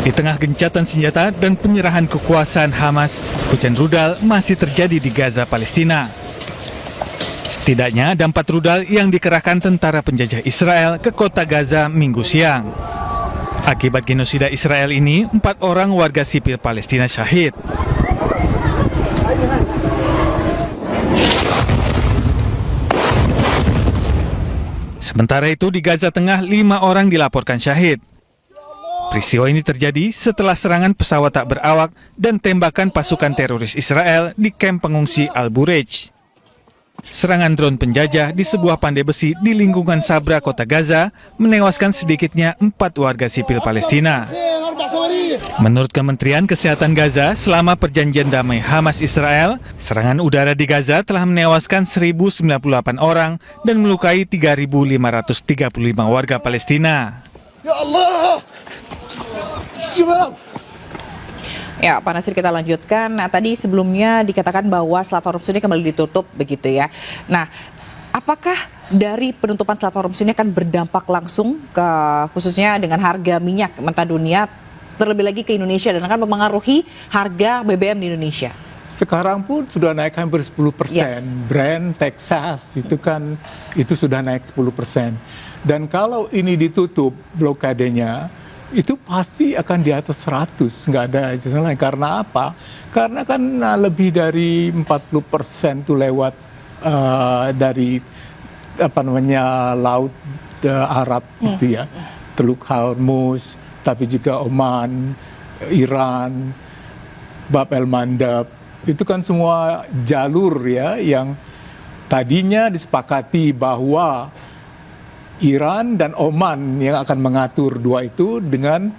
Di tengah gencatan senjata dan penyerahan kekuasaan Hamas, hujan rudal masih terjadi di Gaza, Palestina. Setidaknya ada 4 rudal yang dikerahkan tentara penjajah Israel ke kota Gaza Minggu siang. Akibat genosida Israel ini, 4 orang warga sipil Palestina syahid. Sementara itu di Gaza Tengah 5 orang dilaporkan syahid. Peristiwa ini terjadi setelah serangan pesawat tak berawak dan tembakan pasukan teroris Israel di kamp pengungsi Al-Bureij. Serangan drone penjajah di sebuah pandai besi di lingkungan Sabra, kota Gaza, menewaskan sedikitnya 4 warga sipil Palestina. Menurut Kementerian Kesehatan Gaza, selama perjanjian damai Hamas-Israel, serangan udara di Gaza telah menewaskan 1.098 orang dan melukai 3.535 warga Palestina. Ya Allah! Ya, Pak Nasir, kita lanjutkan. Nah, tadi sebelumnya dikatakan bahwa Selat Hormuz ini kembali ditutup, begitu ya. Nah, apakah dari penutupan Selat Hormuz ini akan berdampak langsung ke khususnya dengan harga minyak mentah dunia, terlebih lagi ke Indonesia, dan akan mempengaruhi harga BBM di Indonesia? Sekarang pun sudah naik hampir 10%. Yes. Brand, Texas itu sudah naik 10%. Dan kalau ini ditutup blokadenya, itu pasti akan di atas 100, nggak ada jalan lain. Karena apa? Karena kan lebih dari 40% itu lewat dari laut Arab gitu ya, Teluk Hormuz, tapi juga Oman, Iran, Bab el Mandab. Itu kan semua jalur ya yang tadinya disepakati bahwa Iran dan Oman yang akan mengatur dua itu dengan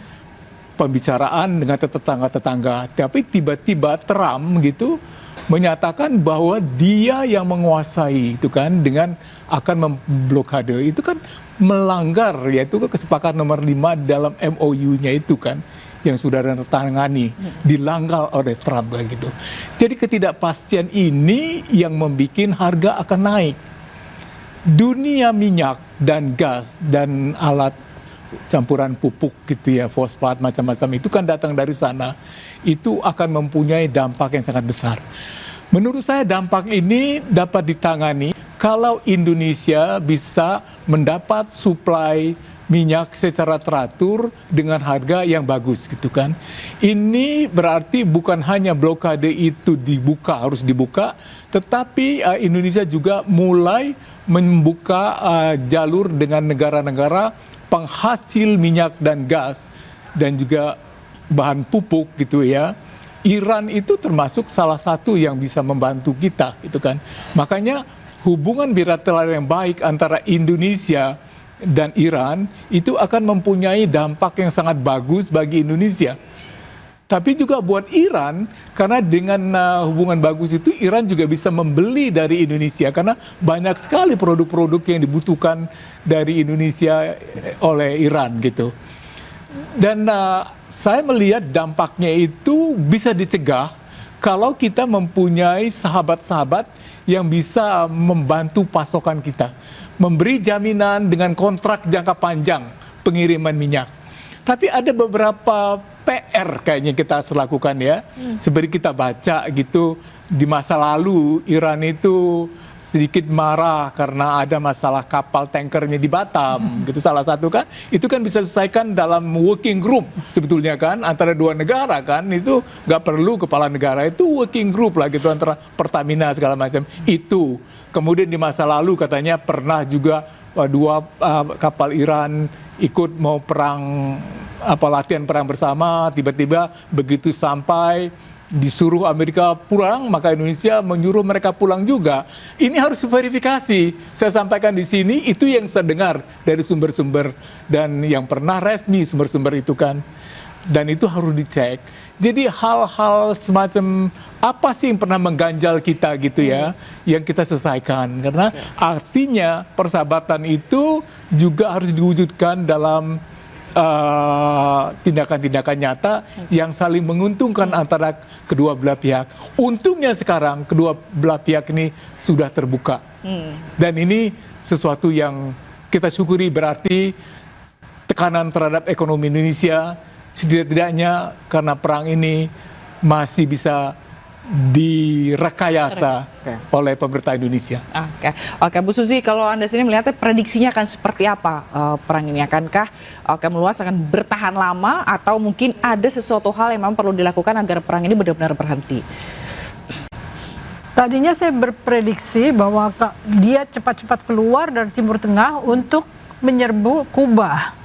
pembicaraan dengan tetangga-tetangga. Tapi tiba-tiba Trump gitu menyatakan bahwa dia yang menguasai itu kan dengan akan memblokade. Itu kan melanggar, yaitu kesepakatan nomor 5 dalam MOU-nya itu kan yang sudah ditandatangani, dilanggar oleh Trump gitu. Jadi ketidakpastian ini yang membuat harga akan naik. Dunia minyak dan gas dan alat campuran pupuk gitu ya, fosfat macam-macam itu kan datang dari sana. Itu akan mempunyai dampak yang sangat besar. Menurut saya dampak ini dapat ditangani kalau Indonesia bisa mendapat suplai minyak secara teratur dengan harga yang bagus gitu kan. Ini berarti bukan hanya blokade itu harus dibuka, tetapi Indonesia juga mulai membuka jalur dengan negara-negara penghasil minyak dan gas dan juga bahan pupuk gitu ya. Iran itu termasuk salah satu yang bisa membantu kita gitu kan. Makanya hubungan bilateral yang baik antara Indonesia dan Iran itu akan mempunyai dampak yang sangat bagus bagi Indonesia. Tapi juga buat Iran, karena dengan hubungan bagus itu Iran juga bisa membeli dari Indonesia karena banyak sekali produk-produk yang dibutuhkan dari Indonesia oleh Iran gitu. Dan saya melihat dampaknya itu bisa dicegah kalau kita mempunyai sahabat-sahabat yang bisa membantu pasokan kita, memberi jaminan dengan kontrak jangka panjang pengiriman minyak. Tapi ada beberapa PR kayaknya kita harus lakukan ya. Seperti kita baca gitu, di masa lalu Iran itu sedikit marah karena ada masalah kapal tankernya di Batam gitu, salah satu kan. Itu kan bisa diselesaikan dalam working group sebetulnya kan, antara dua negara kan. Itu nggak perlu kepala negara, itu working group lah gitu antara Pertamina segala macam. Itu kemudian di masa lalu katanya pernah juga dua kapal Iran ikut mau perang latihan perang bersama, tiba-tiba begitu sampai disuruh Amerika pulang, maka Indonesia menyuruh mereka pulang juga. Ini harus diverifikasi. Saya sampaikan di sini itu yang saya dengar dari sumber-sumber dan yang pernah resmi sumber-sumber itu kan. Dan itu harus dicek. Jadi hal-hal semacam apa sih yang pernah mengganjal kita gitu ya, yang kita selesaikan. Karena artinya persahabatan itu juga harus diwujudkan dalam tindakan-tindakan nyata yang saling menguntungkan antara kedua belah pihak. Untungnya sekarang kedua belah pihak ini sudah terbuka. Dan ini sesuatu yang kita syukuri, berarti tekanan terhadap ekonomi Indonesia setidak-tidaknya karena perang ini masih bisa direkayasa oleh pemerintah Indonesia. Oke, Bu Susi, kalau Anda sendiri melihatnya prediksinya akan seperti apa perang ini? Akankah meluas, akan bertahan lama, atau mungkin ada sesuatu hal yang memang perlu dilakukan agar perang ini benar-benar berhenti? Tadinya saya berprediksi bahwa dia cepat-cepat keluar dari Timur Tengah untuk menyerbu Kuba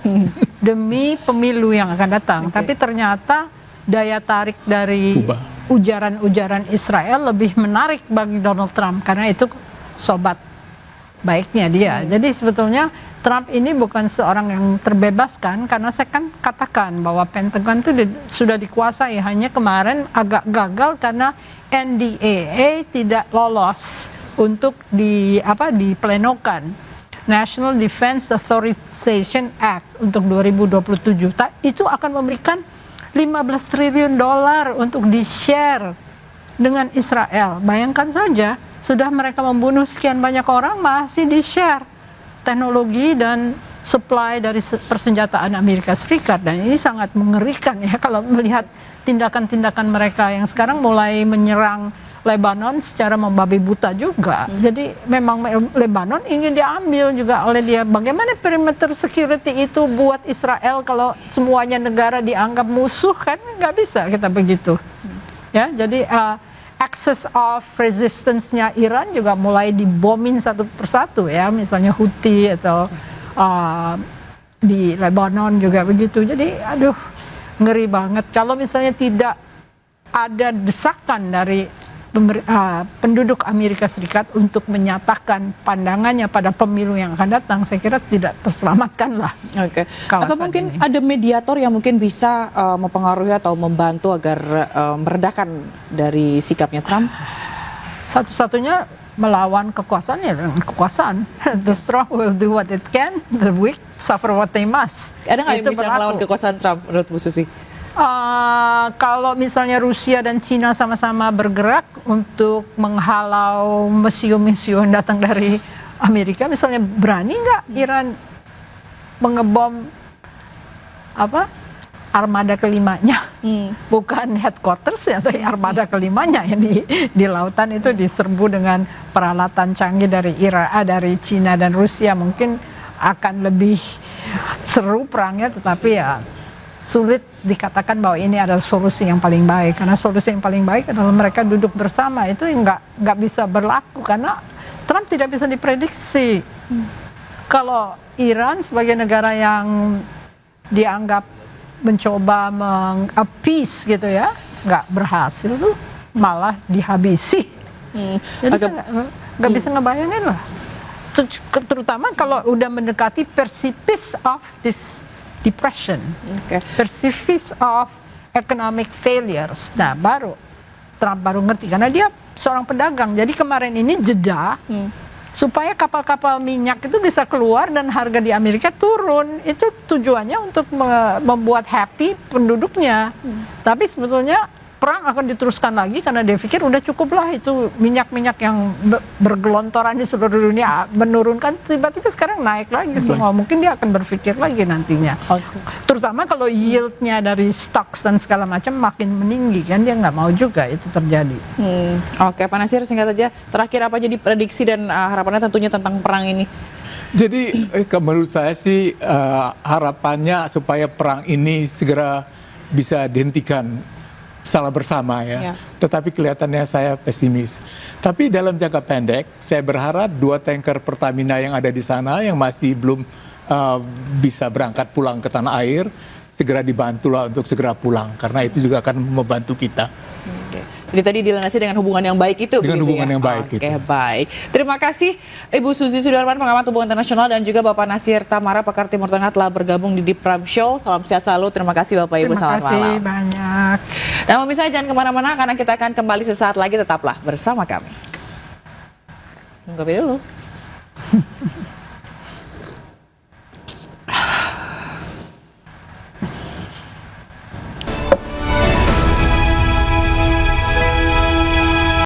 demi pemilu yang akan datang. Tapi ternyata daya tarik dari ujaran-ujaran Israel lebih menarik bagi Donald Trump, karena itu sobat baiknya dia. Jadi sebetulnya Trump ini bukan seorang yang terbebaskan, karena saya kan katakan bahwa Pentagon itu sudah dikuasai. Hanya kemarin agak gagal karena NDAA tidak lolos untuk diplenokan. National Defense Authorization Act untuk 2027. Itu akan memberikan 15 triliun dolar untuk di-share dengan Israel. Bayangkan saja, sudah mereka membunuh sekian banyak orang, masih di-share teknologi dan supply dari persenjataan Amerika Serikat. Dan ini sangat mengerikan ya kalau melihat tindakan-tindakan mereka yang sekarang mulai menyerang Lebanon secara membabi buta juga. Jadi memang Lebanon ingin diambil juga oleh dia. Bagaimana perimeter security itu buat Israel kalau semuanya negara dianggap musuh, kan nggak bisa kita begitu. Ya, jadi access of resistance-nya Iran juga mulai dibombing satu persatu ya, misalnya Houthi atau di Lebanon juga begitu. Jadi aduh, ngeri banget. Kalau misalnya tidak ada desakan dari penduduk Amerika Serikat untuk menyatakan pandangannya pada pemilu yang akan datang, saya kira tidak terselamatkan lah. Oke. Atau mungkin ada mediator yang mungkin bisa mempengaruhi atau membantu agar meredakan dari sikapnya Trump? Satu-satunya melawan kekuasaan ya dengan kekuasaan. The strong will do what it can, the weak suffer what they must. Ada nggak yang bisa melawan kekuasaan Trump menurut Bu Susi? Kalau misalnya Rusia dan Cina sama-sama bergerak untuk menghalau misiu-misiu yang datang dari Amerika, misalnya berani nggak Iran mengebom armada kelimanya, bukan headquarters ya, tapi armada kelimanya yang di lautan itu diserbu dengan peralatan canggih dari dari Cina dan Rusia. Mungkin akan lebih seru perangnya, tetapi ya sulit dikatakan bahwa ini adalah solusi yang paling baik, karena solusi yang paling baik adalah mereka duduk bersama. Itu nggak bisa berlaku karena Trump tidak bisa diprediksi. Kalau Iran sebagai negara yang dianggap mencoba meng-appease gitu ya, nggak berhasil tuh, malah dihabisi. Jadi nggak bisa ngebayangin lah. Terutama kalau udah mendekati precipice of this depression, precipice of economic failures. Nah, Trump baru ngerti karena dia seorang pedagang. Jadi kemarin ini jeda supaya kapal-kapal minyak itu bisa keluar dan harga di Amerika turun. Itu tujuannya untuk membuat happy penduduknya. Tapi sebetulnya perang akan diteruskan lagi karena dia pikir udah cukup lah itu minyak-minyak yang bergelontoran di seluruh dunia menurunkan, tiba-tiba sekarang naik lagi semua. Mungkin dia akan berpikir lagi nantinya. Terutama kalau yieldnya dari stocks dan segala macam makin meninggi, kan dia nggak mau juga itu terjadi. Oke, Pak Nasir, singkat saja terakhir apa jadi prediksi dan harapannya tentunya tentang perang ini? Jadi menurut saya sih harapannya supaya perang ini segera bisa dihentikan secara bersama ya. Tetapi kelihatannya saya pesimis. Tapi dalam jangka pendek, saya berharap 2 tanker Pertamina yang ada di sana yang masih belum bisa berangkat pulang ke tanah air, segera dibantulah untuk segera pulang, karena itu juga akan membantu kita. Jadi tadi dilandasi dengan hubungan yang baik itu. Dengan hubungan yang baik. Oke, baik. Terima kasih Ibu Susi Sudarman, pengamat hubungan internasional, dan juga Bapak Nasir Tamara, pakar Timur Tengah, telah bergabung di Deep Prime Show. Salam sehat selalu. Terima kasih Bapak Ibu. Selamat malam. Terima kasih banyak. Dan pemirsa jangan kemana-mana karena kita akan kembali sesaat lagi. Tetaplah bersama kami. Tunggu dulu.